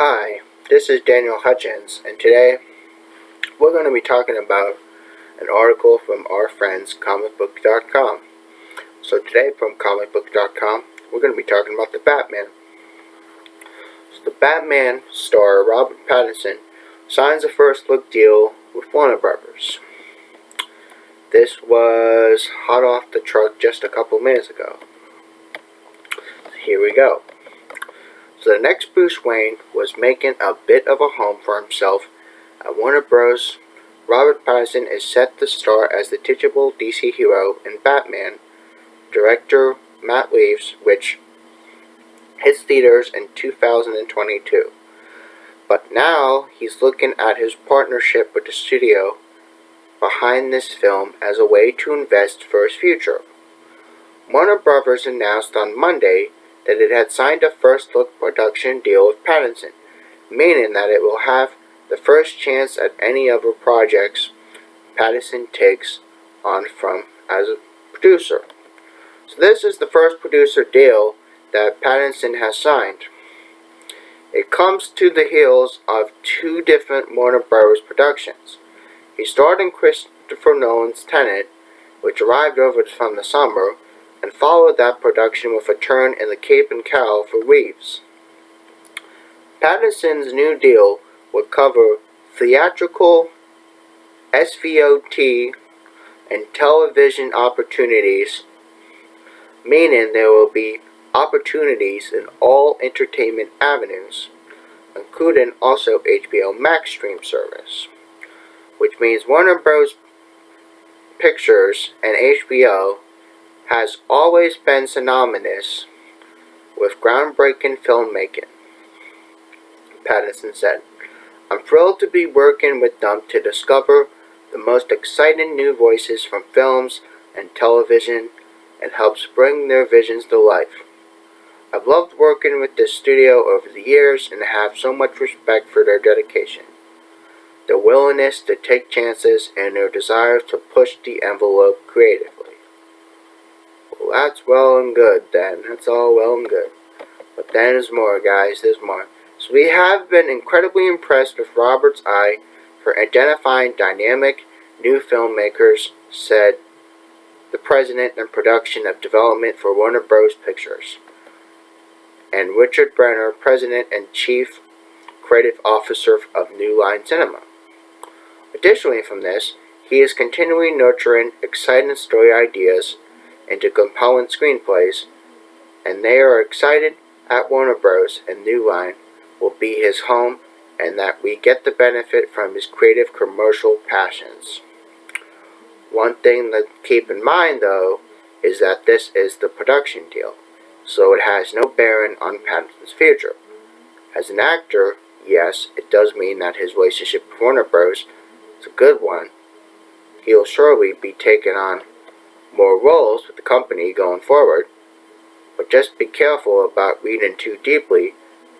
Hi, this is Daniel Hutchins, and today we're going to be talking about an article from our friends comicbook.com. So today from comicbook.com, we're going to be talking about the Batman. So the Batman star Robert Pattinson signs a first look deal with Warner Brothers. This was hot off the truck just a couple minutes ago. Here we go. So the next Bruce Wayne was making a bit of a home for himself at Warner Bros. Robert Pattinson is set to star as the titular DC hero in Batman. Director Matt Reeves, which hits theaters in 2022. But now he's looking at his partnership with the studio behind this film as a way to invest for his future. Warner Bros. Announced on Monday that it had signed a first-look production deal with Pattinson, meaning that it will have the first chance at any other projects Pattinson takes on from as a producer. So this is the first producer deal that Pattinson has signed. It comes to the heels of two different Warner Bros. Productions. He starred in Christopher Nolan's Tenet, which arrived over from the summer, and followed that production with a turn in the Cape and Cowl for Reeves. Pattinson's new deal would cover theatrical, SVOD, and television opportunities, meaning there will be opportunities in all entertainment avenues, including also HBO Max stream service, which means Warner Bros. Pictures and HBO has always been synonymous with groundbreaking filmmaking. Pattinson said, "I'm thrilled to be working with them to discover the most exciting new voices from films and television and helps bring their visions to life. I've loved working with this studio over the years and have so much respect for their dedication, their willingness to take chances, and their desire to push the envelope creatively." Well, that's well and good then. That's all well and good. But then there's more, guys. There's more. So we have been incredibly impressed with Robert's eye for identifying dynamic new filmmakers, said the president and production of development for Warner Bros. Pictures, and Richard Brenner, president and chief creative officer of New Line Cinema. Additionally from this, he is continually nurturing exciting story ideas into compelling screenplays, and they are excited at Warner Bros. And New Line will be his home, and that we get the benefit from his creative commercial passions. One thing to keep in mind, though, is that this is the production deal, so it has no bearing on Pattinson's future. As an actor, yes, it does mean that his relationship with Warner Bros. Is a good one. He'll surely be taking on more roles with the company going forward, but just be careful about reading too deeply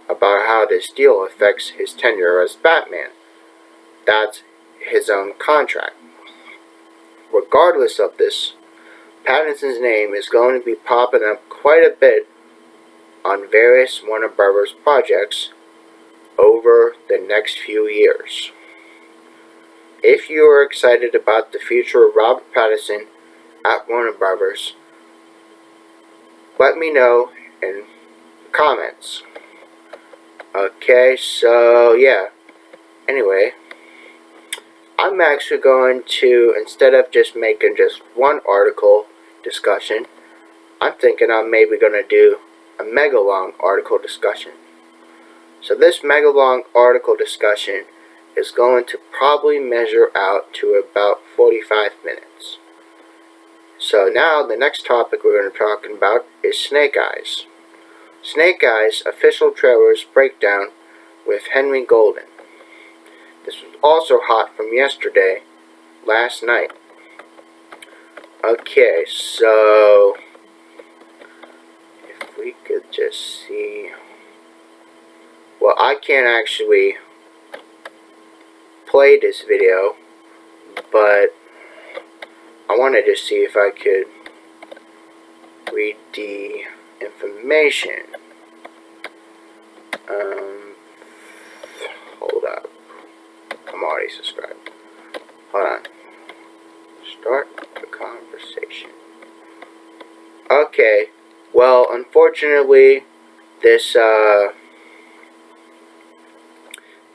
about how this deal affects his tenure as Batman. That's his own contract. Regardless of this, Pattinson's name is going to be popping up quite a bit on various Warner Bros. Projects over the next few years. If you are excited about the future of Robert Pattinson at Warner Brothers, let me know in the comments. Okay, so yeah. Anyway, I'm actually going to, instead of just making just one article discussion, I'm thinking I'm maybe going to do a mega long article discussion. So this mega long article discussion is going to probably measure out to about 45 minutes. So now the next topic we're going to be talking about is Snake Eyes. Snake Eyes official trailers breakdown with Henry Golden. This was also hot from yesterday, last night. Okay, so if we could just see. Well, I can't actually play this video, but I wanted to see if I could read the information. unfortunately, this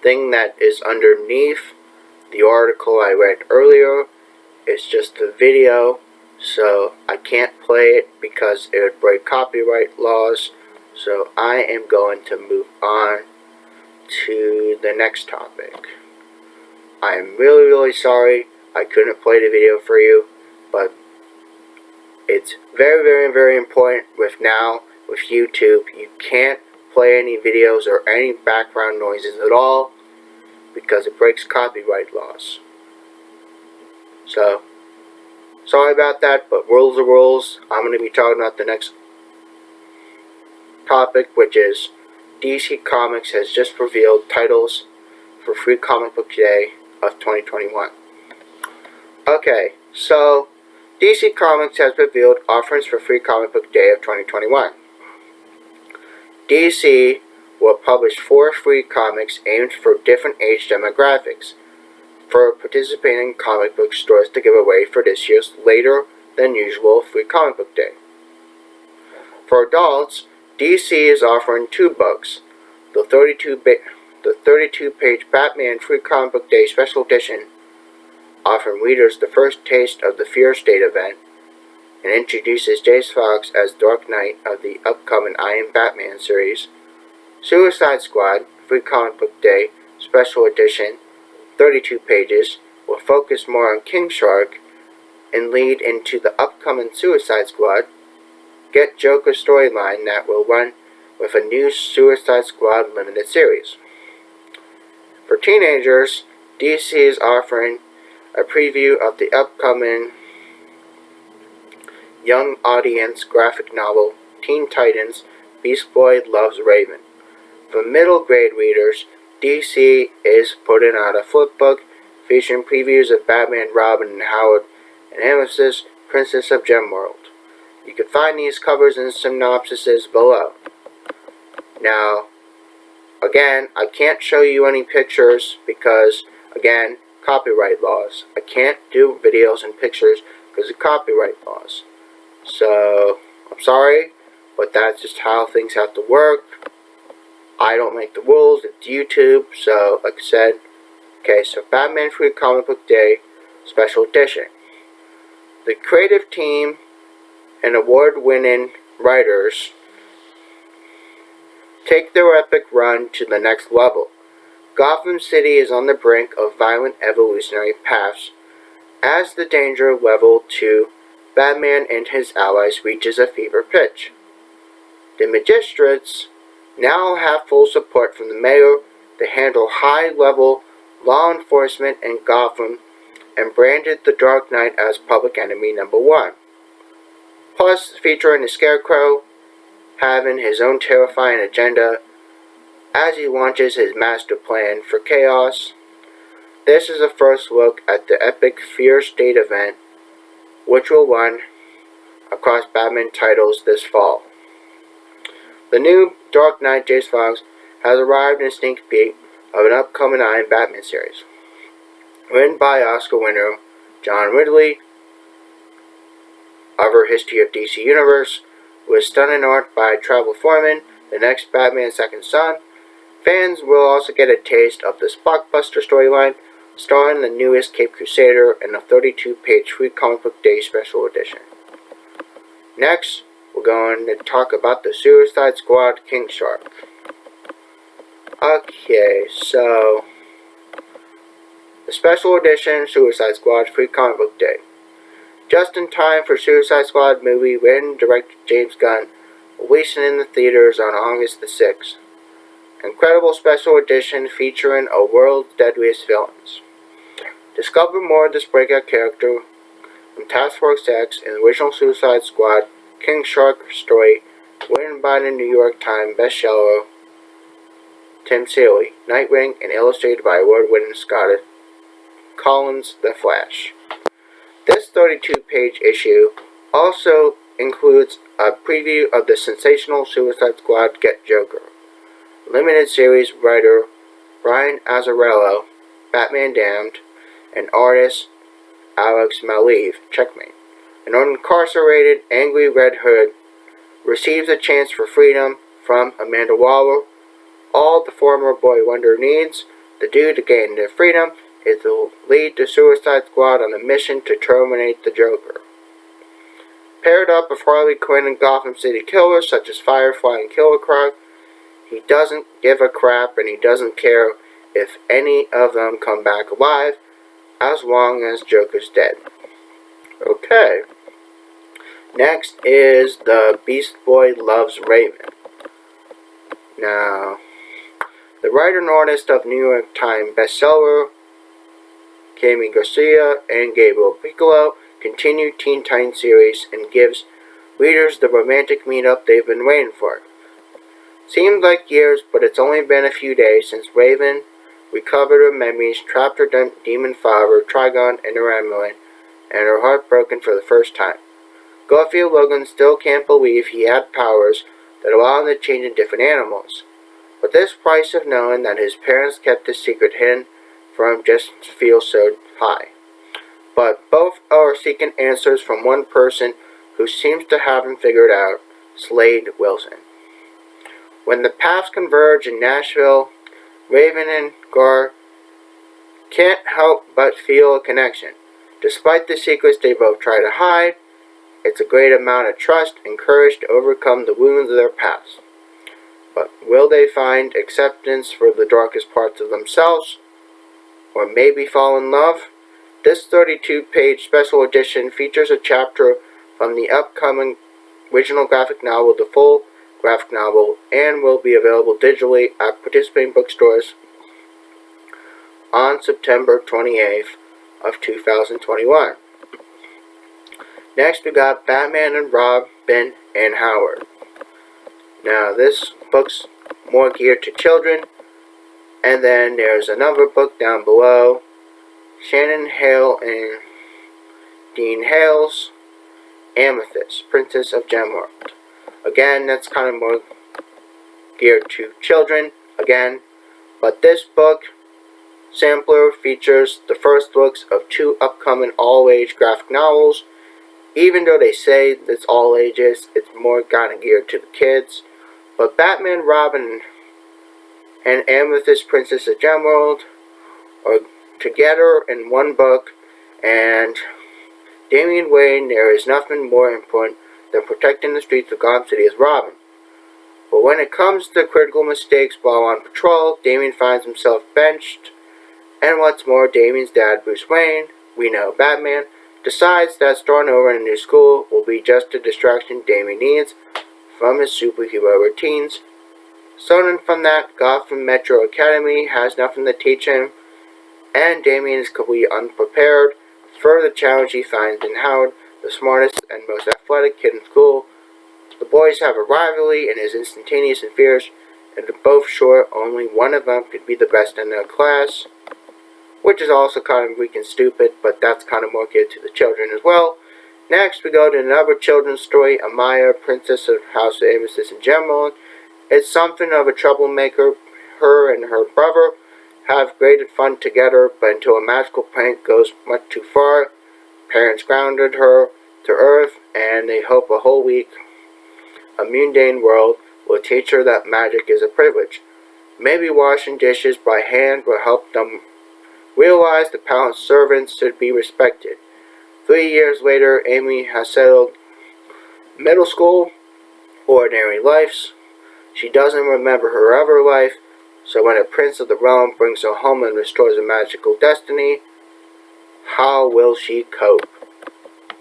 thing that is underneath the article I read earlier is just a video, so I can't play it because it would break copyright laws. So I am going to move on to the next topic. I'm really sorry I couldn't play the video for you, but it's very important with YouTube. You can't play any videos or any background noises at all because it breaks copyright laws. So, sorry about that, but rules are rules. I'm going to be talking about the next topic, which is DC Comics has just revealed titles for Free Comic Book Day of 2021. Okay, so DC Comics has revealed offerings for Free Comic Book Day of 2021. DC will publish 4 free comics aimed for different age demographics for participating comic book stores to give away for this year's later than usual Free Comic Book Day. For adults, DC is offering 2 books, the 32-page Batman Free Comic Book Day Special Edition, offering readers the first taste of the Fear State event, and introduces Jace Fox as Dark Knight of the upcoming I Am Batman series. Suicide Squad Free Comic Book Day Special Edition, 32 pages, will focus more on King Shark and lead into the upcoming Suicide Squad Get Joker storyline that will run with a new Suicide Squad limited series. For teenagers, DC is offering a preview of the upcoming young audience graphic novel Teen Titans Beast Boy Loves Raven. For middle grade readers, DC is putting out a flipbook featuring previews of Batman, Robin, and Howard, and Amethyst, Princess of Gemworld. You can find these covers and synopsises below. Now, again, I can't show you any pictures because, again, copyright laws. I can't do videos and pictures because of copyright laws. So, I'm sorry, but that's just how things have to work. I don't make the rules, it's YouTube, so like I said. Okay, so Batman Free Comic Book Day Special Edition. The creative team and award-winning writers take their epic run to the next level. Gotham City is on the brink of violent evolutionary paths as the danger level to Batman and his allies reaches a fever pitch. The magistrates now have full support from the mayor to handle high-level law enforcement in Gotham and branded the Dark Knight as public enemy number 1. Plus, featuring the Scarecrow having his own terrifying agenda as he launches his master plan for chaos. This is a first look at the epic Fear State event, which will run across Batman titles this fall. The new Dark Knight Jace Fox has arrived in a sneak peek of an upcoming I Am Batman series, written by Oscar winner John Ridley. Our history of DC Universe, with stunning art by Travel Foreman, the next Batman Second Son. Fans will also get a taste of this blockbuster storyline, starring the newest Cape Crusader in a 32-page Free Comic Book Day Special Edition. Next, we're going to talk about the Suicide Squad King Shark. Okay, so the Special Edition Suicide Squad Free Comic Book Day. Just in time for Suicide Squad movie written and directed James Gunn, releasing in the theaters on August the 6th. Incredible special edition featuring a world's deadliest villains. Discover more of this breakout character from Task Force X in the original Suicide Squad King Shark story, written by the New York Times bestseller Tim Seeley, Nightwing, and illustrated by award-winning Scott Collins, The Flash. This 32-page issue also includes a preview of the sensational Suicide Squad Get Joker. Limited series writer Brian Azzarello, Batman Damned, and artist Alex Maleev, Checkmate. An incarcerated, angry Red Hood receives a chance for freedom from Amanda Waller. All the former Boy Wonder needs to do to gain their freedom is to lead the Suicide Squad on a mission to terminate the Joker. Paired up with Harley Quinn and Gotham City killers such as Firefly and Killer Croc, he doesn't give a crap and he doesn't care if any of them come back alive as long as Joker's dead. Okay. Next is The Beast Boy Loves Raven. Now, the writer and artist of New York Times bestseller Kami Garcia and Gabriel Piccolo continue Teen Titans series and gives readers the romantic meetup they've been waiting for. Seems like years, but it's only been a few days since Raven recovered her memories, trapped her demon father, Trigon, in her amulet, and her heart broken for the first time. Garfield Logan still can't believe he had powers that allow him to change into different animals. But this price of knowing that his parents kept his secret hidden from him just feels so high. But both are seeking answers from one person who seems to have him figured out, Slade Wilson. When the paths converge in Nashville, Raven and Gar can't help but feel a connection. Despite the secrets they both try to hide, it's a great amount of trust and courage to overcome the wounds of their past. But will they find acceptance for the darkest parts of themselves? Or maybe fall in love? This 32-page special edition features a chapter from the upcoming original graphic novel, the full graphic novel, and will be available digitally at participating bookstores on September 28th of 2021. Next we got Batman and Robin and Howard. Now this book's more geared to children, and then there's another book down below, Shannon Hale and Dean Hale's Amethyst, Princess of Gemworld. Again, that's kind of more geared to children, again, but this book sampler features the first looks of 2 upcoming all-age graphic novels. Even though they say it's all ages, it's more kind of geared to the kids. But Batman, Robin, and Amethyst, Princess of Gemworld are together in one book, and Damian Wayne, there is nothing more important than protecting the streets of Gotham City as Robin. But when it comes to critical mistakes while on patrol, Damian finds himself benched, and what's more, Damian's dad, Bruce Wayne, we know Batman, decides that starting over in a new school will be just the distraction Damian needs from his superhero routines. Starting from that, Gotham Metro Academy has nothing to teach him, and Damian is completely unprepared for the challenge he finds in Howard, the smartest and most athletic kid in school. The boys have a rivalry and is instantaneous and fierce, and they're both sure only one of them could be the best in their class, which is also kind of weak and stupid, but that's kind of more geared to the children as well. Next, we go to another children's story, Amaya, Princess of House of Amethyst and Gemworld. It's something of a troublemaker. Her and her brother have great fun together, but until a magical prank goes much too far, parents grounded her to Earth, and they hope a whole week, a mundane world, will teach her that magic is a privilege. Maybe washing dishes by hand will help them realize the palace servants should be respected. 3 years later, Amy has settled middle school, ordinary lives. She doesn't remember her other life, so when a prince of the realm brings her home and restores a magical destiny, how will she cope?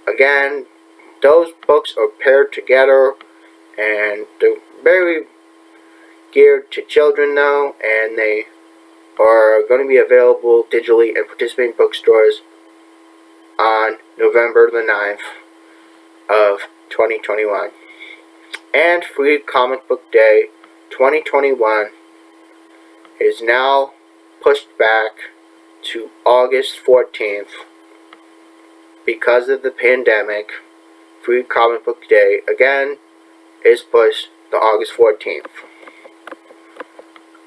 Again, those books are paired together, and they're very geared to children though, and they are going to be available digitally in participating bookstores on November the 9th of 2021. And Free Comic Book Day 2021 is now pushed back to August 14th because of the pandemic. Free Comic Book Day again is pushed to August 14th.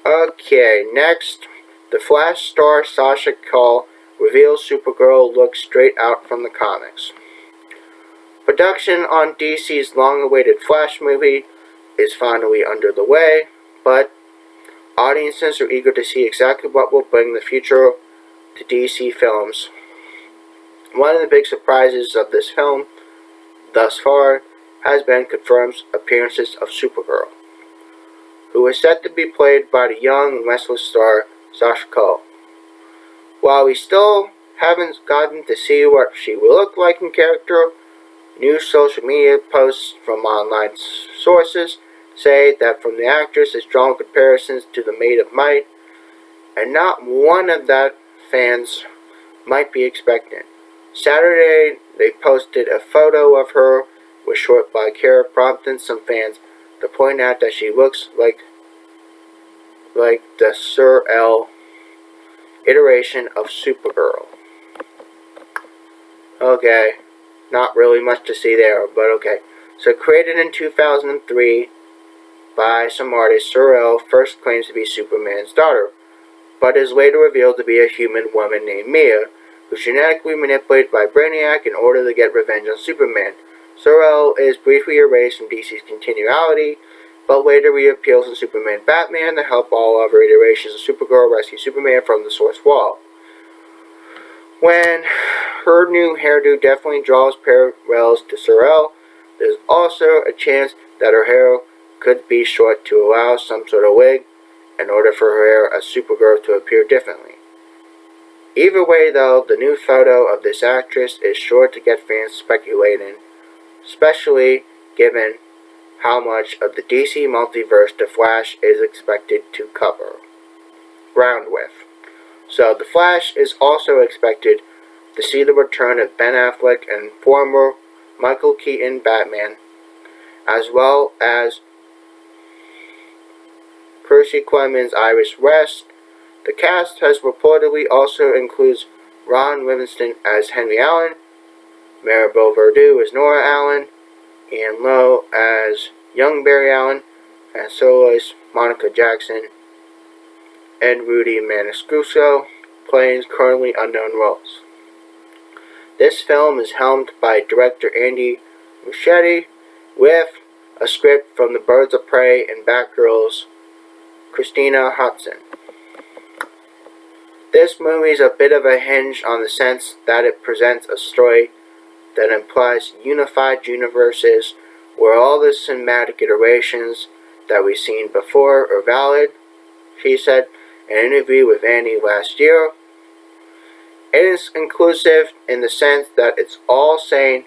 Okay, next, the Flash star Sasha Calle reveals Supergirl looks straight out from the comics. Production on DC's long-awaited Flash movie is finally under the way, but audiences are eager to see exactly what will bring the future to DC films. One of the big surprises of this film thus far has been confirmed appearances of Supergirl, who is set to be played by the young and restless star Sasha Calle. While we still haven't gotten to see what she will look like in character, new social media posts from online sources say that from the actress has drawn comparisons to the Maid of Might, and not one of that fans might be expecting. Saturday, they posted a photo of her with short black hair, prompting some fans to point out that she looks like the Sir-El iteration of Supergirl. Okay, not really much to see there, but okay. So created in 2003 by some artist, Sir-El first claims to be Superman's daughter, but is later revealed to be a human woman named Mia, who's genetically manipulated by Brainiac in order to get revenge on Superman. Sor-El is briefly erased from DC's continuity, but later reappears in Superman Batman to help all other iterations of Supergirl rescue Superman from the Source Wall. When her new hairdo definitely draws parallels to Sor-El, there's also a chance that her hair could be short to allow some sort of wig in order for her hair as Supergirl to appear differently. Either way though, the new photo of this actress is sure to get fans speculating, especially given how much of the DC multiverse The Flash is expected to cover ground with. So The Flash is also expected to see the return of Ben Affleck and former Michael Keaton Batman, as well as Percy Clemens' Iris West. The cast has reportedly also includes Ron Livingston as Henry Allen, Maribel Verdú as Nora Allen, Ian Lowe as young Barry Allen, and soloist Monica Jackson, and Rudy Manascuso playing currently unknown roles. This film is helmed by director Andy Muschietti, with a script from The Birds of Prey and Batgirl's Christina Hodson. This movie is a bit of a hinge on the sense that it presents a story that implies unified universes where all the cinematic iterations that we've seen before are valid, she said in an interview with Annie last year. It is inclusive in the sense that it's all saying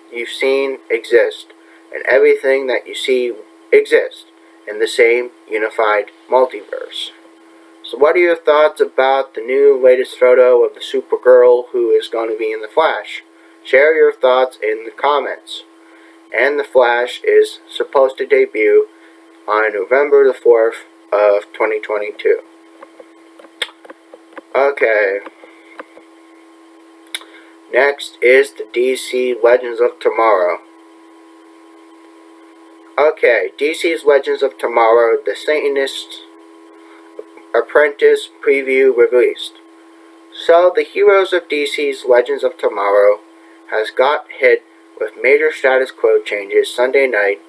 you've seen exist, and everything that you see exists in the same unified multiverse. So what are your thoughts about the new latest photo of the Supergirl who is going to be in The Flash? Share your thoughts in the comments. And The Flash is supposed to debut on November the 4th of 2022. Okay. Next is the DC Legends of Tomorrow. Okay, DC's Legends of Tomorrow, the Satanist Apprentice preview released. So, the heroes of DC's Legends of Tomorrow has got hit with major status quo changes Sunday night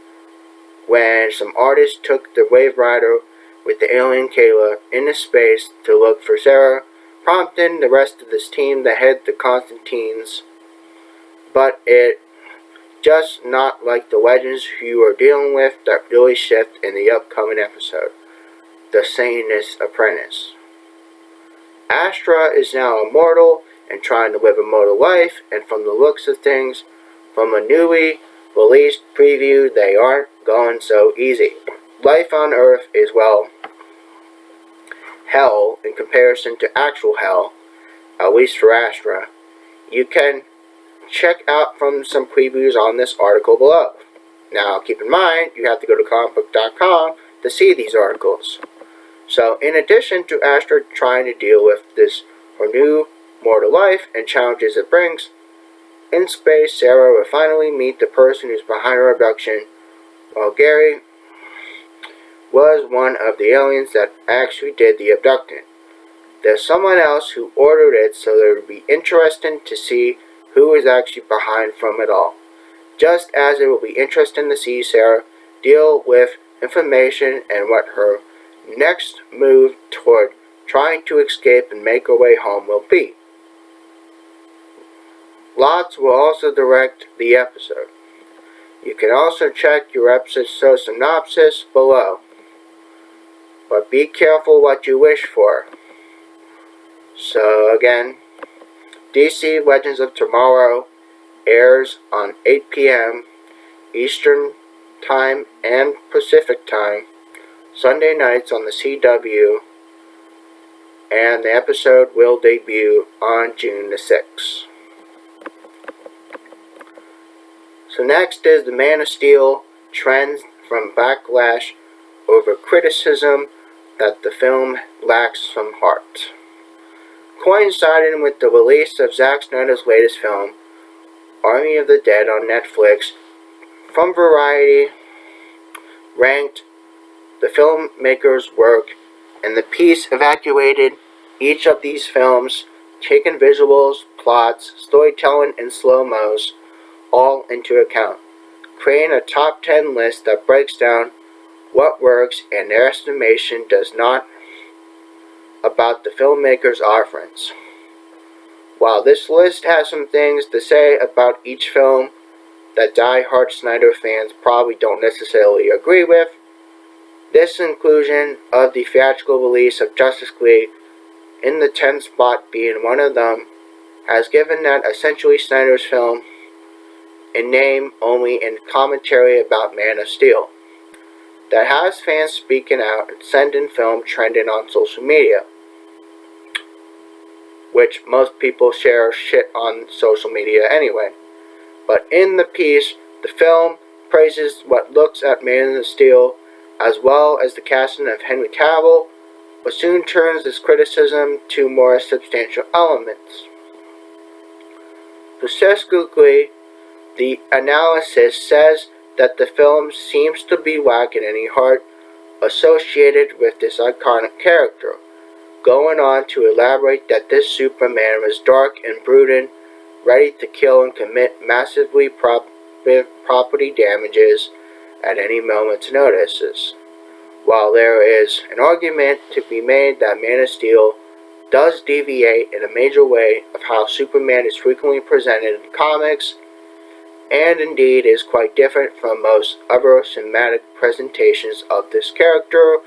when some artists took the Wave Rider with the alien Kayla into space to look for Sarah, prompting the rest of this team to head to Constantine's. But it just not like the legends you are dealing with that really shift in the upcoming episode, The Satanist Apprentice. Astra is now immortal and trying to live a mortal life, and from the looks of things, from a newly released preview, they aren't going so easy. Life on Earth is, well, hell in comparison to actual hell, at least for Astra. You can check out from some previews on this article below. Now, keep in mind, you have to go to comicbook.com to see these articles. So, in addition to Astra trying to deal with this her new mortal life and challenges it brings, in space, Sarah will finally meet the person who's behind her abduction, while Gary was one of the aliens that actually did the abducting. There's someone else who ordered it, so it would be interesting to see who is actually behind from it all. Just as it will be interesting to see Sarah deal with information and what her next move toward trying to escape and make her way home will be. Lots will also direct the episode. You can also check your episode synopsis below. But be careful what you wish for. So again, DC Legends of Tomorrow airs on 8 p.m. Eastern Time and Pacific Time, Sunday nights on the CW, and the episode will debut on June the 6th. So next is the Man of Steel trends from backlash over criticism that the film lacks some heart. Coinciding with the release of Zack Snyder's latest film, Army of the Dead on Netflix, from Variety ranked the filmmaker's work, and the piece evaluated each of these films, taking visuals, plots, storytelling, and slow-mos all into account, creating a top 10 list that breaks down what works and their estimation does not about the filmmaker's offerings. While this list has some things to say about each film that die-hard Snyder fans probably don't necessarily agree with, this inclusion of the theatrical release of Justice League in the 10th spot being one of them has given that essentially Snyder's film in name only and commentary about Man of Steel that has fans speaking out and sending film trending on social media, which most people share shit on social media anyway. But in the piece, the film praises what looks at Man of Steel as well as the casting of Henry Cavill, but soon turns this criticism to more substantial elements. Specifically, the analysis says that the film seems to be lacking any heart associated with this iconic character, going on to elaborate that this Superman was dark and brooding, ready to kill and commit massively property damages at any moment's notice. While there is an argument to be made that Man of Steel does deviate in a major way of how Superman is frequently presented in comics, and indeed is quite different from most other cinematic presentations of this character,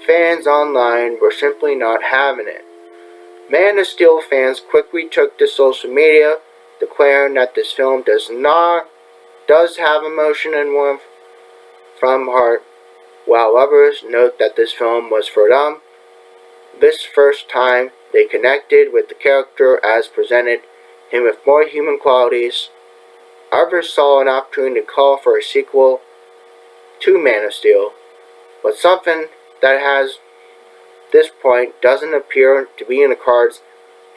fans online were simply not having it. Man of Steel fans quickly took to social media, declaring that this film does have emotion and warmth from heart, while others note that this film was for them. This first time they connected with the character as presented him with more human qualities. Others saw an opportunity to call for a sequel to Man of Steel, but something that has this point doesn't appear to be in the cards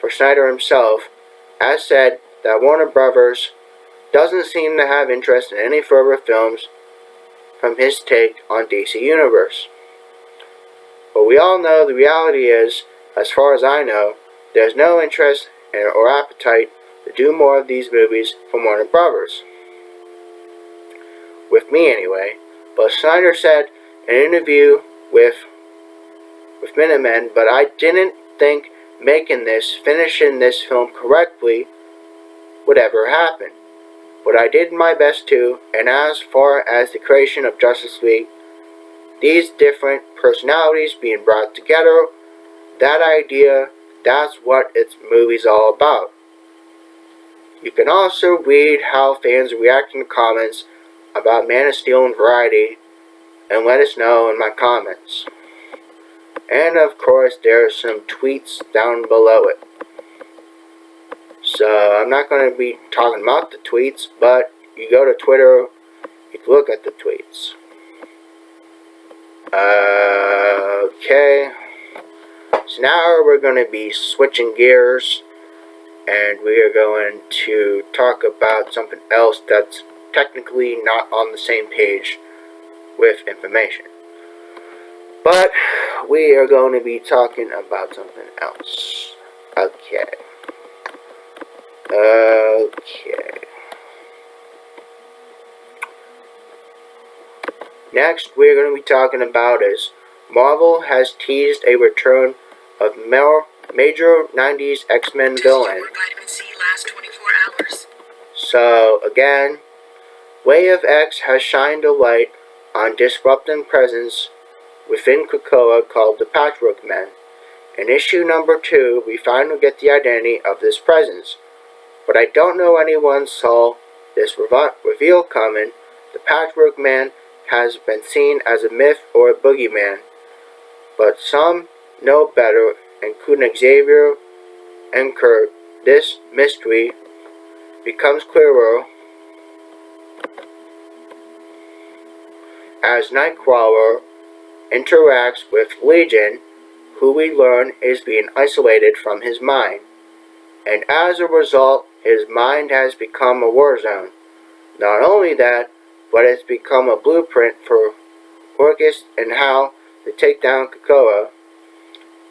for Snyder himself, as said that Warner Brothers doesn't seem to have interest in any further films from his take on DC Universe. But we all know the reality is, as far as I know, there's no interest or appetite to do more of these movies from Warner Brothers. With me anyway. But Snyder said in an interview with Minutemen, but I didn't think finishing this film correctly would ever happen. But I did my best to, and as far as the creation of Justice League, these different personalities being brought together, that idea, that's what its movie's all about. You can also read how fans react in the comments about Man of Steel and Variety, and let us know in my comments. And of course, there are some tweets down below it. So I'm not going to be talking about the tweets, but you go to Twitter, you can look at the tweets. Okay. So now we're going to be switching gears, and we are going to talk about something else that's technically not on the same page with information. But we are going to be talking about something else. Okay. Okay. Next, we're going to be talking about is Marvel has teased a return of major 90s X-Men villain. Vitamin C lasts 24 hours. So, again, Way of X has shined a light on disrupting presence within Krakoa called the Patchwork Men. In issue number 2, we finally get the identity of this presence. But I don't know anyone saw this reveal coming. The Patchwork Man has been seen as a myth or a boogeyman, but some know better, including Xavier and Kurt. This mystery becomes clearer as Nightcrawler interacts with Legion, who we learn is being isolated from his mind, and as a result, his mind has become a war zone. Not only that, but it's become a blueprint for Orchis and how to take down Krakoa.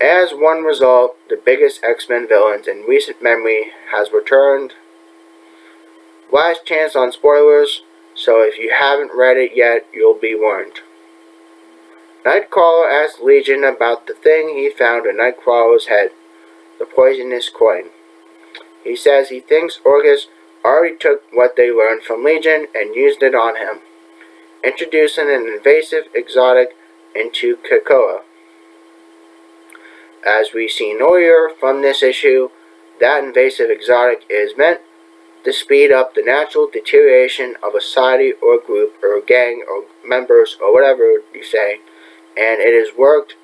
As one result, the biggest X-Men villains in recent memory has returned. Last chance on spoilers, so if you haven't read it yet, you'll be warned. Nightcrawler asks Legion about the thing he found in Nightcrawler's head, the poisonous coin. He says he thinks Orchis already took what they learned from Legion and used it on him, introducing an invasive exotic into Krakoa. As we've seen earlier from this issue, that invasive exotic is meant to speed up the natural deterioration of a society or group or gang or members or whatever you say, and it has worked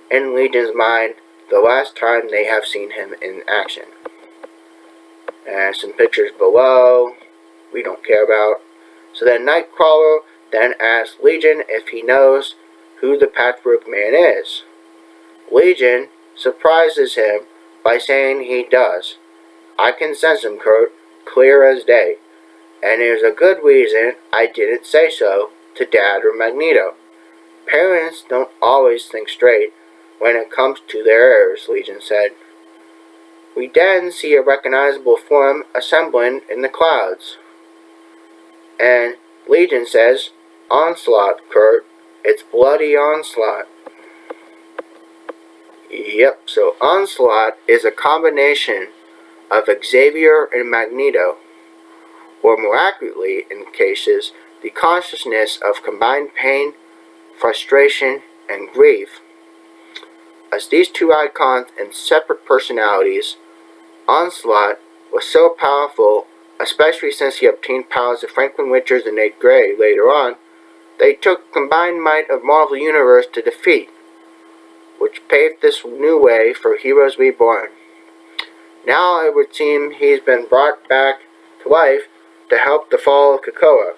in Legion's mind the last time they have seen him in action. And some pictures below we don't care about. So then Nightcrawler then asks Legion if he knows who the Patchwork Man is. Legion surprises him by saying he does. I can sense him, Kurt, clear as day. And there's a good reason I didn't say so to Dad or Magneto. Parents don't always think straight when it comes to their heirs, Legion said. We then see a recognizable form assembling in the clouds. And Legion says, Onslaught, Kurt. It's bloody Onslaught. Yep, so Onslaught is a combination of Xavier and Magneto, or more accurately in cases, the consciousness of combined pain, frustration, and grief. As these two icons and separate personalities, Onslaught was so powerful, especially since he obtained powers of Franklin Richards and Nate Gray later on, they took combined might of Marvel Universe to defeat, which paved this new way for Heroes Reborn. Now it would seem he's been brought back to life to help the fall of Krakoa,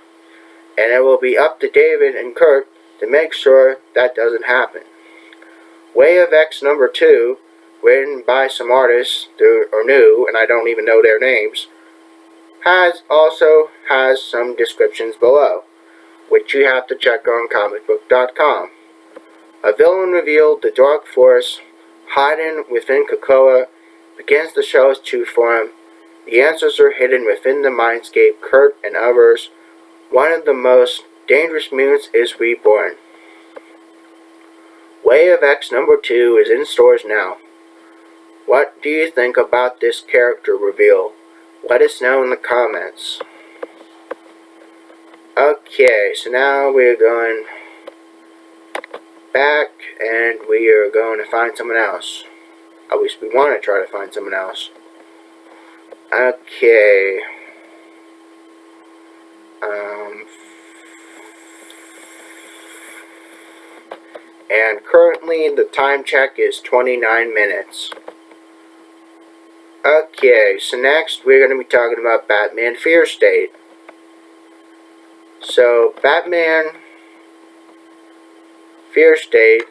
and it will be up to David and Kurt to make sure that doesn't happen. Way of X number 2, written by some artists who are new, and I don't even know their names, also has some descriptions below, which you have to check on comicbook.com. A villain revealed, the dark force hiding within Krakoa begins to show its true form. The answers are hidden within the mindscape. Kurt and others. One of the most dangerous mutants is reborn. Way of X number 2 is in stores now. What do you think about this character reveal? Let us know in the comments. Okay, so now we're going back and we are going to find someone else. At least we want to try to find someone else. Okay. And currently the time check is 29 minutes. Okay, so next we're going to be talking about Batman Fear State. So, Batman Fear State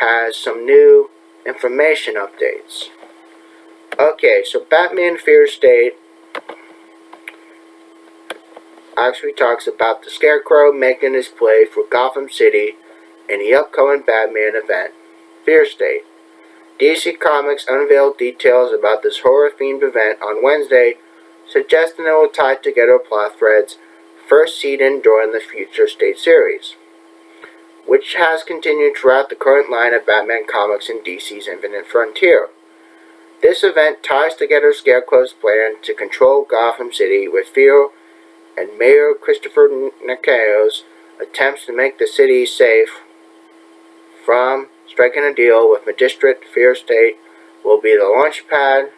has some new information updates. Okay, so Batman Fear State actually talks about the Scarecrow making his play for Gotham City in the upcoming Batman event, Fear State. DC Comics unveiled details about this horror-themed event on Wednesday, suggesting it will tie together plot threads first seen during the Future State series, which has continued throughout the current line of Batman comics in DC's Infinite Frontier. This event ties together Scarecrow's plan to control Gotham City with fear and Mayor Christopher Nakao's attempts to make the city safe from striking a deal with Magistrate Fear State will be the launch pad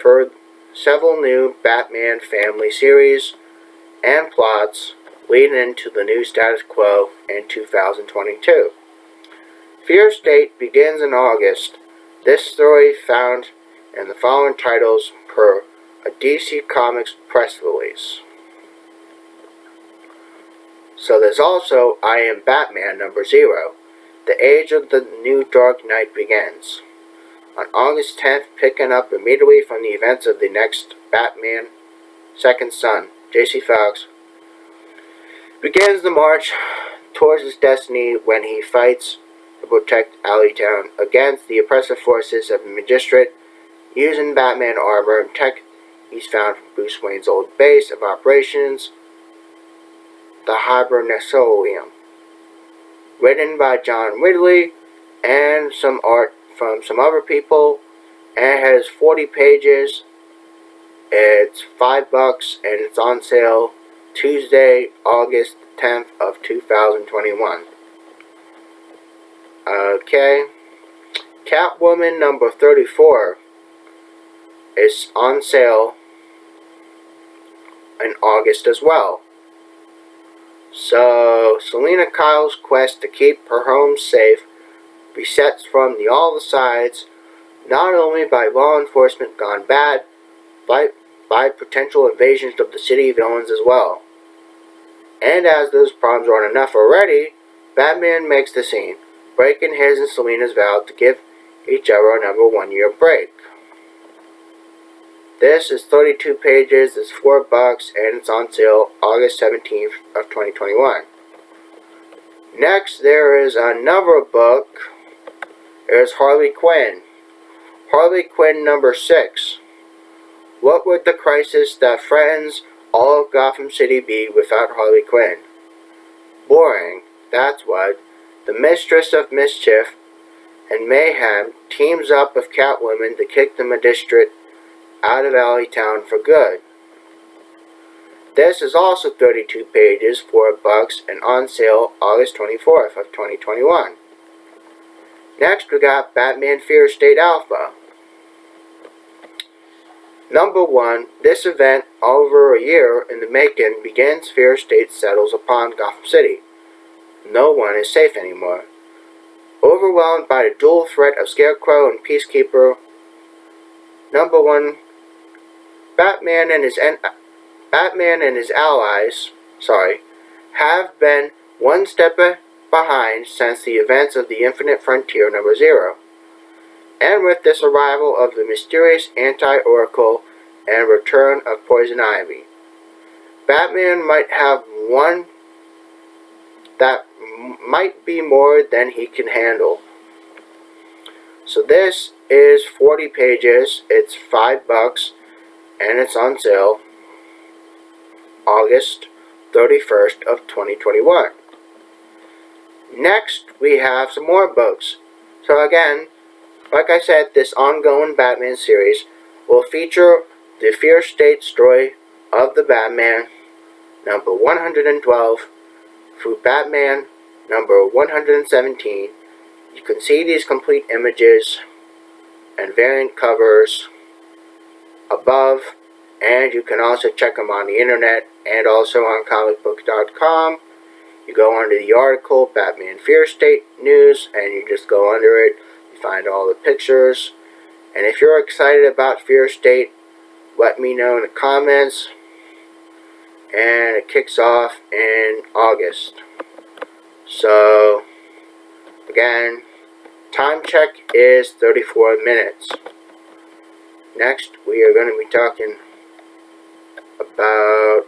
for several new Batman family series and plots leading into the new status quo in 2022. Fear State begins in August. This story found in the following titles per a DC Comics press release. So there's also I Am Batman #0. The age of the new Dark Knight begins. On August 10th, picking up immediately from the events of the next Batman Second Son, J.C. Fox, begins the march towards his destiny when he fights to protect Alleytown against the oppressive forces of the Magistrate using Batman armor and tech he's found from Bruce Wayne's old base of operations, the Hibernatorium. Written by John Ridley and some art from some other people, and it has 40 pages. It's $5 and it's on sale Tuesday, August 10th of 2021. Okay. Catwoman #34 is on sale in August as well. So, Selena Kyle's quest to keep her home safe besets from all the sides, not only by law enforcement gone bad, but by potential invasions of the city villains as well. And as those problems aren't enough already, Batman makes the scene, breaking his and Selena's vow to give each other another 1-year break. This is 32 pages, it's $4, and it's on sale August 17th of 2021. Next, there is another book. There's Harley Quinn. Harley Quinn #6. What would the crisis that threatens all of Gotham City be without Harley Quinn? Boring, that's what. The Mistress of Mischief and Mayhem teams up with Catwoman to kick the Magistrate out of Alleytown for good. This is also 32 pages, $4, and on sale August 24th of 2021. Next, we got Batman Fear State Alpha. #1, this event, over a year in the making, begins. Fear State settles upon Gotham City. No one is safe anymore. Overwhelmed by the dual threat of Scarecrow and Peacekeeper, #1, Batman and his allies, have been one step behind since the events of the Infinite Frontier #0. And with this arrival of the mysterious Anti-Oracle and return of Poison Ivy, Batman might have one that might be more than he can handle. So this is 40 pages, it's $5, and it's on sale August 31st of 2021. Next, we have some more books. So again, like I said, this ongoing Batman series will feature the Fear State story of the Batman, #112, through Batman, #117. You can see these complete images and variant covers above, and you can also check them on the internet and also on comicbook.com. You go under the article Batman Fear State News and you just go under it, you find all the pictures. And if you're excited about Fear State, let me know in the comments. And it kicks off in August. So again, time check is 34 minutes. Next, we are going to be talking about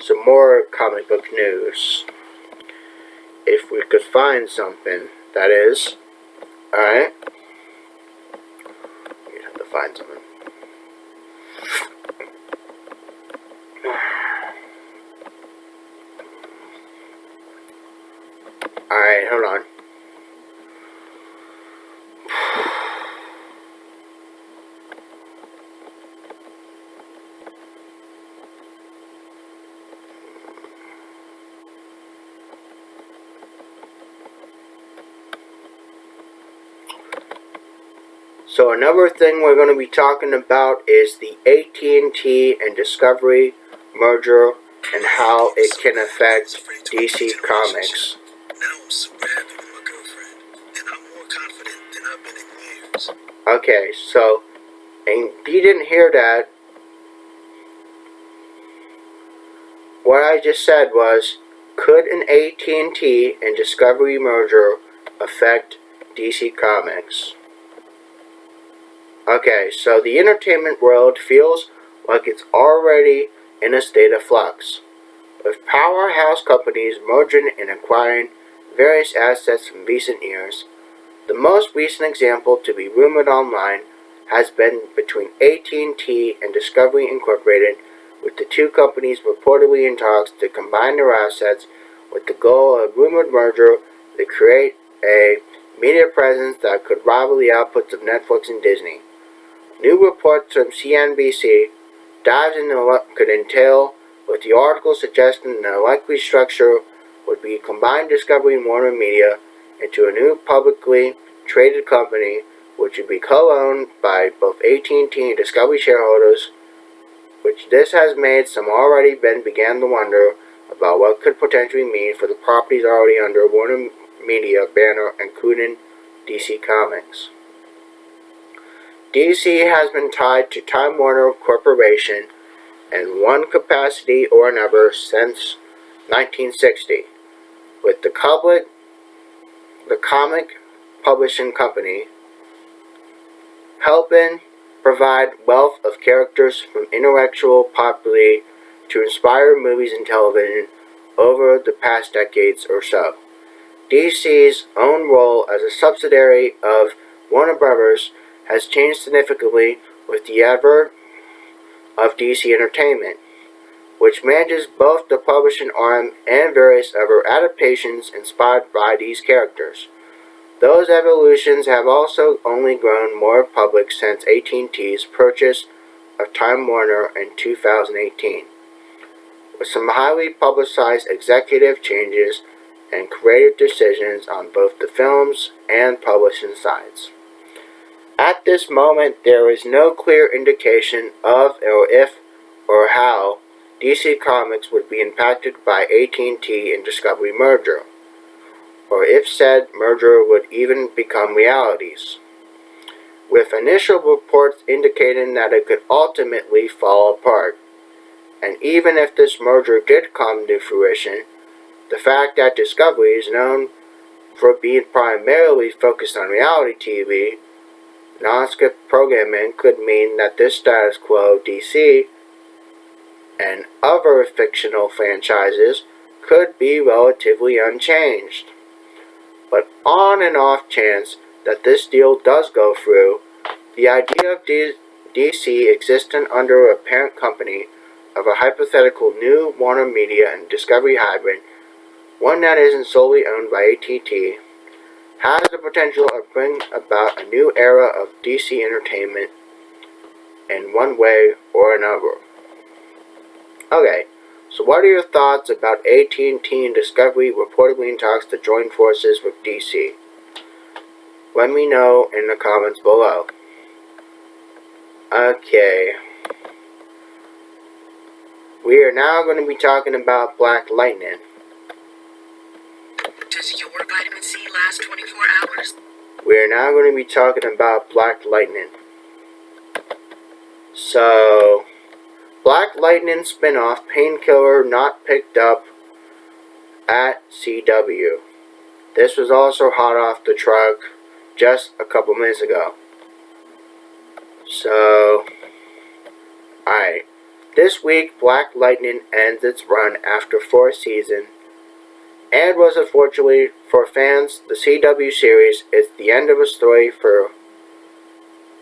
some more comic book news. If we could find something, that is. Alright. You have to find something. Alright, hold on. So another thing we're going to be talking about is the AT&T and Discovery merger and how it can affect DC Comics. Now I'm super happy with my girlfriend, and I'm more confident than I've been in years. Okay, so, and if you didn't hear that, what I just said was, could an AT&T and Discovery merger affect DC Comics? Okay, so the entertainment world feels like it's already in a state of flux, with powerhouse companies merging and acquiring various assets from recent years. The most recent example to be rumored online has been between AT&T and Discovery Incorporated, with the two companies reportedly in talks to combine their assets with the goal of a rumored merger to create a media presence that could rival the outputs of Netflix and Disney. New reports from CNBC dives into what could entail, with the article suggesting the likely structure would be combined Discovery and Warner Media into a new publicly traded company, which would be co-owned by both AT&T and Discovery shareholders, which this has made some already began to wonder about what could potentially mean for the properties already under Warner Media banner, including DC Comics. DC has been tied to Time Warner Corporation in one capacity or another since 1960, with the comic publishing company helping provide wealth of characters from intellectual property to inspire movies and television over the past decades or so. DC's own role as a subsidiary of Warner Brothers has changed significantly with the advent of DC Entertainment, which manages both the publishing arm and various other adaptations inspired by these characters. Those evolutions have also only grown more public since AT&T's purchase of Time Warner in 2018, with some highly publicized executive changes and creative decisions on both the films and publishing sides. At this moment, there is no clear indication of or if or how DC Comics would be impacted by AT&T and Discovery merger, or if said merger would even become realities, with initial reports indicating that it could ultimately fall apart. And even if this merger did come to fruition, the fact that Discovery is known for being primarily focused on reality TV, non-script programming could mean that this status quo DC and other fictional franchises could be relatively unchanged. But on an off chance that this deal does go through, the idea of DC existing under a parent company of a hypothetical new Warner Media and Discovery hybrid, one that isn't solely owned by AT&T, has the potential of bringing about a new era of DC entertainment in one way or another. Okay, so what are your thoughts about AT&T and Discovery reportedly in talks to join forces with DC? Let me know in the comments below. Okay. We are now going to be talking about Black Lightning. Does your vitamin C last 24 hours? We are now going to be talking about Black Lightning. So, Black Lightning spin-off Painkiller not picked up at CW. This was also hot off the truck just a couple minutes ago. So, alright. This week, Black Lightning ends its run after 4 seasons And was unfortunately for fans, the CW series is the end of a story for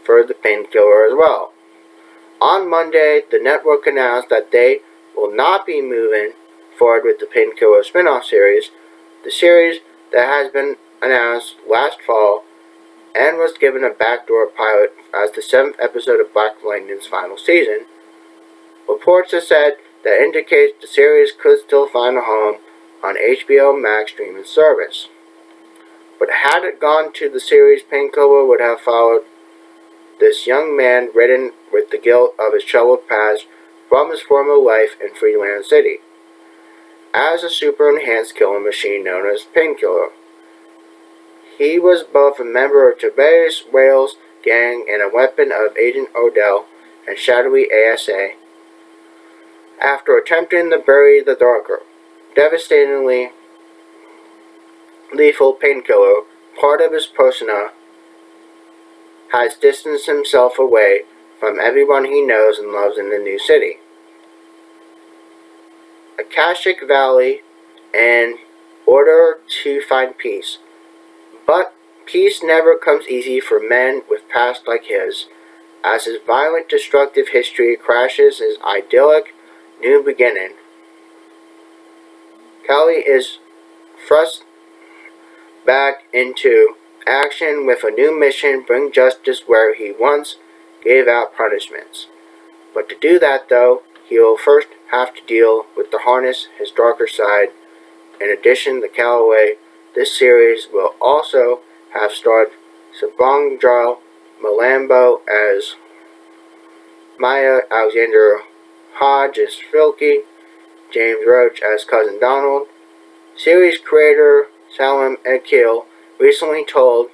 the Painkiller as well. On Monday, the network announced that they will not be moving forward with the Painkiller spin-off series, the series that has been announced last fall and was given a backdoor pilot as the 7th episode of Black Lightning's final season. Reports have said that indicates the series could still find a home on HBO Max streaming service. But had it gone to the series, Painkiller would have followed this young man ridden with the guilt of his troubled past from his former life in Freeland City, as a super-enhanced killing machine known as Painkiller. He was both a member of Gervais Wales' gang and a weapon of Agent Odell and shadowy ASA. After attempting to bury the darker, devastatingly lethal Painkiller, part of his persona, has distanced himself away from everyone he knows and loves in the new city. Akashic Valley in order to find peace. But peace never comes easy for men with past like his, as his violent, destructive history crashes his idyllic new beginning. Kelly is thrust back into action with a new mission: bring justice where he once gave out punishments. But to do that, though, he will first have to deal with the harness his darker side. In addition to Calloway, this series will also have starred Subhangdra Malambo as Maya, Alexander Hodge as Filky, James Roach as Cousin Donald. Series creator Salim Akil recently told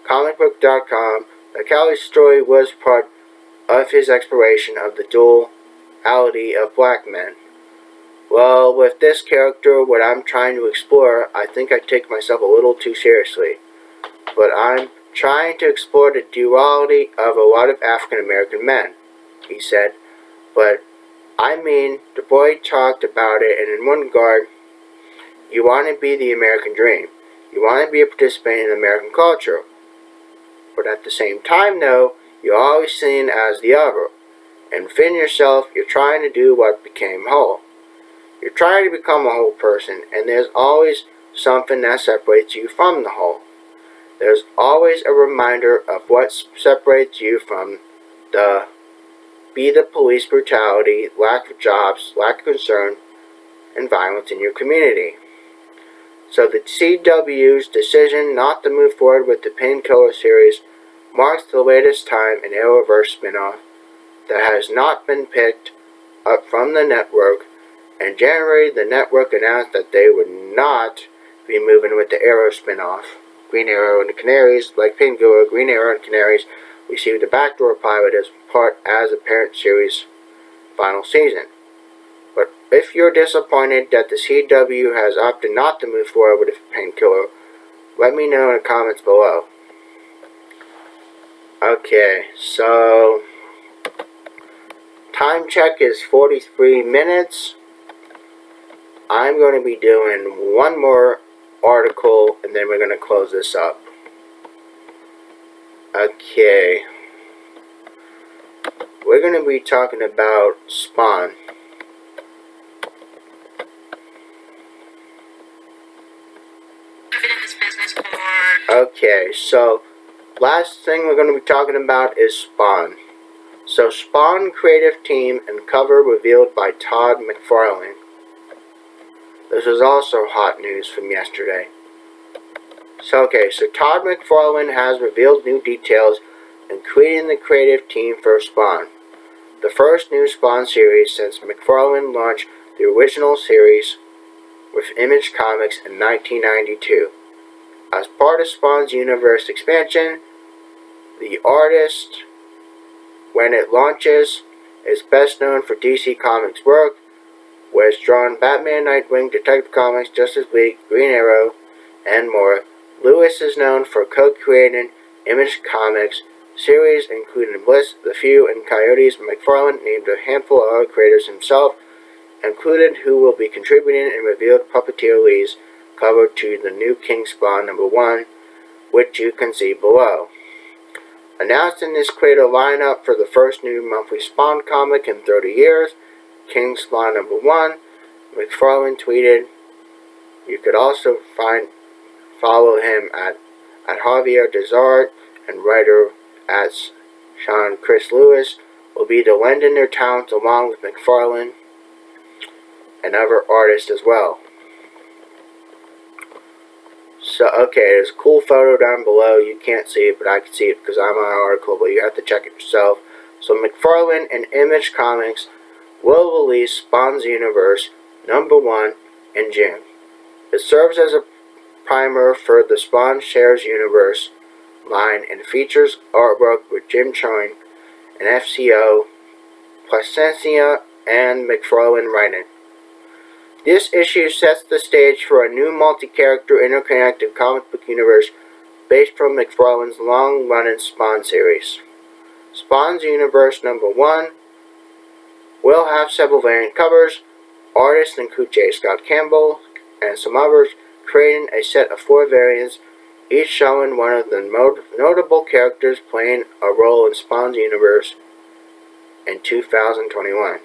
comicbook.com that Calloway's story was part of his exploration of the duality of black men. Well, with this character, what I'm trying to explore, I think I take myself a little too seriously. But I'm trying to explore the duality of a lot of African American men, he said. But, I mean, the boy talked about it, and in one regard, you want to be the American dream. You want to be a participant in American culture. But at the same time, though, you're always seen as the other. And within yourself, you're trying to do what became whole. You're trying to become a whole person, and there's always something that separates you from the whole. There's always a reminder of what separates you from the police brutality, lack of jobs, lack of concern, and violence in your community. So the CW's decision not to move forward with the Painkiller series marks the latest time an Arrowverse spinoff that has not been picked up from the network. In January, the network announced that they would not be moving with the Arrow spinoff. Green Arrow and the Canaries, like Painkiller, Green Arrow and Canaries received a backdoor pilot as a parent series final season. But if you're disappointed that the CW has opted not to move forward with Painkiller, let me know in the comments below. Okay, so time check is 43 minutes. I'm going to be doing one more article and then we're going to close this up. Okay. We're going to be talking about Spawn. Okay, so last thing we're going to be talking about is Spawn. So Spawn creative team and cover revealed by Todd McFarlane. This was also hot news from yesterday. So Todd McFarlane has revealed new details in creating the creative team for Spawn, the first new Spawn series since McFarlane launched the original series with Image Comics in 1992. As part of Spawn's universe expansion, the artist, when it launches, is best known for DC Comics work, where it's drawn Batman, Nightwing, Detective Comics, Justice League, Green Arrow, and more. Lewis is known for co-creating Image Comics series, including Bliss, The Few, and Coyotes. McFarlane named a handful of other creators himself, included who will be contributing and revealed puppeteer leads cover to the new King Spawn #1, which you can see below. Announced in this creator lineup for the first new monthly Spawn comic in 30 years, King Spawn #1, McFarlane tweeted, "You could also follow him at Javier Desart, and writer as Sean Chris Lewis will be to lend in their talents along with McFarlane and other artists as well." So, okay, there's a cool photo down below. You can't see it, but I can see it because I'm on an article, but you have to check it yourself. So McFarlane and Image Comics will release Spawn's Universe #1 in June. It serves as a primer for the Spawn Shares Universe line and features artwork with Jim Choin and FCO, Placencia, and McFarlane writing. This issue sets the stage for a new multi-character interconnected comic book universe based from McFarlane's long-running Spawn series. Spawn's Universe #1 will have several variant covers. Artists include J. Scott Campbell and some others, creating a set of 4 variants, each showing one of the notable characters playing a role in Spawn's universe in 2021.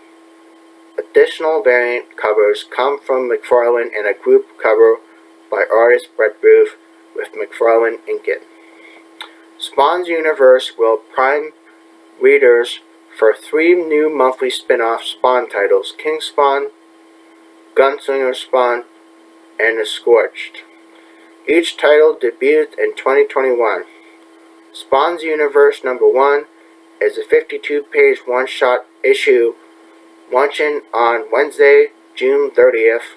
Additional variant covers come from McFarlane and a group cover by artist Brett Booth with McFarlane inking. Spawn's Universe will prime readers for 3 new monthly spin-off Spawn titles: King Spawn, Gunslinger Spawn, and The Scorched. Each title debuted in 2021. Spawn's Universe #1 is a 52-page one-shot issue launching on Wednesday, June 30th.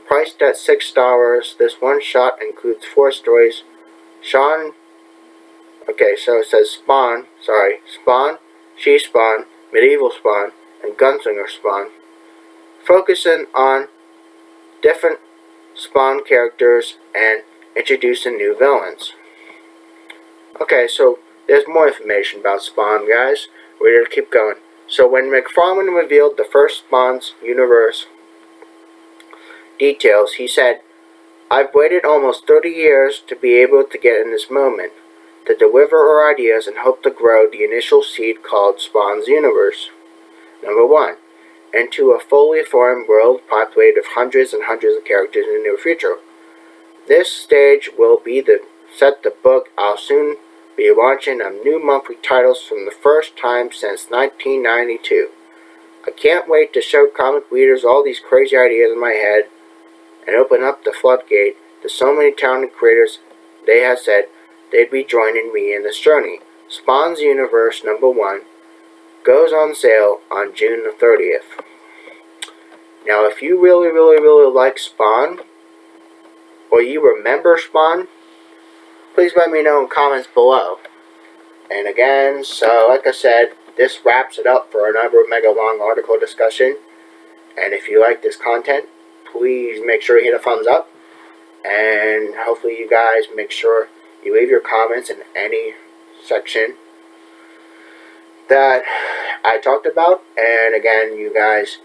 Priced at $6, this one-shot includes 4 stories. So it says Spawn, She-Spawn, Medieval Spawn, and Gunslinger Spawn, focusing on different Spawn characters and introducing new villains. Okay, so there's more information about Spawn, guys. We're going to keep going. So when McFarlane revealed the first Spawn's universe details, he said, "I've waited almost 30 years to be able to get in this moment, to deliver our ideas and hope to grow the initial seed called Spawn's Universe #1 into a fully formed world populated with hundreds and hundreds of characters in the near future. This stage will be the book I'll soon be launching on new monthly titles for the first time since 1992. I can't wait to show comic readers all these crazy ideas in my head and open up the floodgate to so many talented creators. They have said they'd be joining me in this journey." Spawn's Universe #1 goes on sale on June the 30th. Now, if you really like Spawn, or you remember Spawn, please let me know in comments below. And again, so like I said, this wraps it up for another mega long article discussion. And if you like this content, please make sure you hit a thumbs up. And hopefully you guys make sure you leave your comments in any section that I talked about. And again, you guys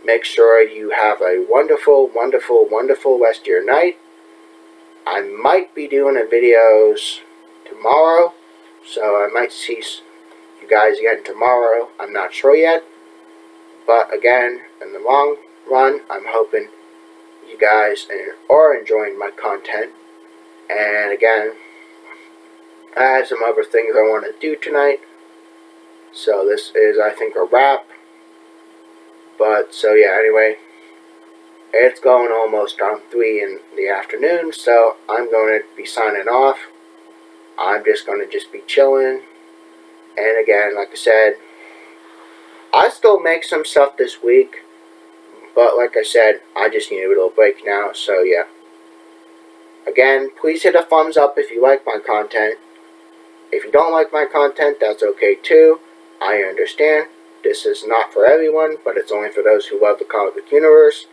make sure you have a wonderful rest of your night. I might be doing videos tomorrow, so I might see you guys again tomorrow. I'm not sure yet, but again, in the long run, I'm hoping you guys are enjoying my content. And again, I have some other things I want to do tonight, so this is, I think, a wrap. But so yeah, anyway, it's going almost on 3 in the afternoon, so I'm going to be signing off. I'm just going to be chilling. And again, like I said, I still make some stuff this week, but like I said, I just need a little break now, so yeah. Again, please hit a thumbs up if you like my content. If you don't like my content, that's okay too. I understand. This is not for everyone, but it's only for those who love the comic book universe.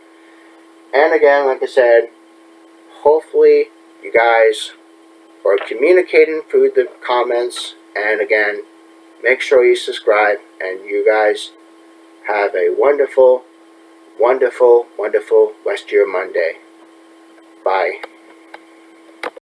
And again, like I said, hopefully you guys are communicating through the comments. And again, make sure you subscribe, and you guys have a wonderful rest of your Monday. Bye.